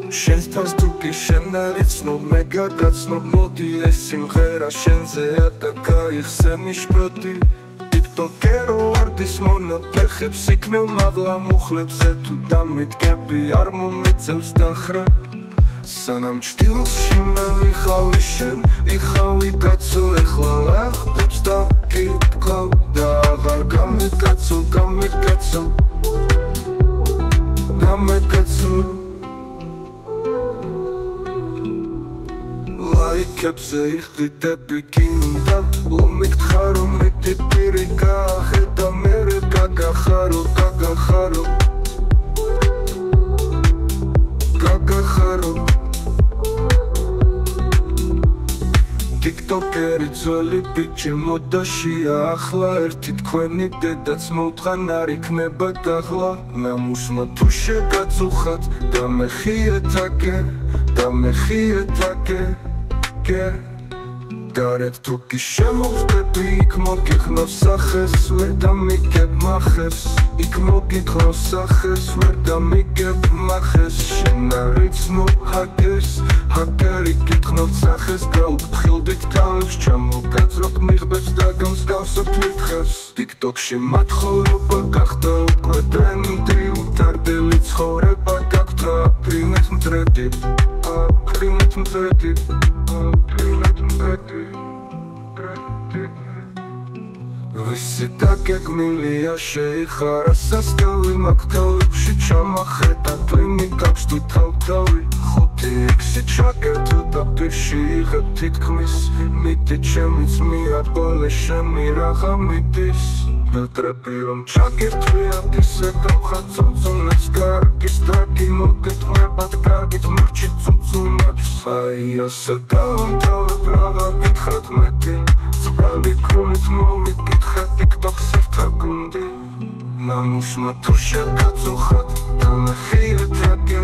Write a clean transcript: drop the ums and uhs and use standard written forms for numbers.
შენს თუკი შენ არიცნობ მე გადაცნობ მოდი ეს სიმღერა შენზეა და გაიხსენი შპროტი ტიკტოკერო ვარდის მონაფეხებს იქნევ მაღლა მუხლებზე თუ დამიტკები არ მომეწევს დახრა სანამ ჭდილში მე ვიხავი შენ ვიხავი კაცო ეხლა ლახტებს დაკითხავ და აღარ გამეკაცო ლაიქებზე იხდიდები კინდა უმიკთხა რომ მეტი პირი გაახედა მერე გაგახარო ტიკტოკერი ძველი ბიჭი მოდაშია ახლა ერთი თქვენი დედაც მოუთხან არ იქნება დაღლა ნამუსმა თუ შეგაწუხათ და მე ხიეთაკე გარეთ თუკი შემოვხდები იქ მოგიხნავს სახეს ვერ დამიგებ მახებს იქ მოგიხნავს სახეს ვერ დამიგებ მახეს შენ არიცნობ ჰაკერი გითხნავ სახეს გაუფრთხილდით თავს ჩამოგაძრობ მიღბებს და გამსგავსოთ მითხეს ტიკტოკში მათხოვობა გახდა უკვე ტრენდი უტარდელი ცხოვრება გაგვთა აფრინეთ მტრედი ვისი დაგეგმილია შეიხარა სასკავი მაგ თავებში ჩამახედა ტვინი გაქვს თუ თავთავი ხუთი ექვსი ჩაგერთო და პირში იღებ თითქმის მიდი ჩემიც მიატყოლე შემი რაღა მიდის მეტრები რომ ჩაგერთვია ისე გავხაცოწუნებს კარგი სტარგი მოგეთმებათ კარგით მურჩი წუწუნებს აი ასე დავამთავრებ რაღა გითხრათ მეტი სპრალი ქრონით მოვიკითხე ტიკტოქს ერთა გუნდი ნამუსმა თუ შეგაწუხათ და მე ხიეთაკე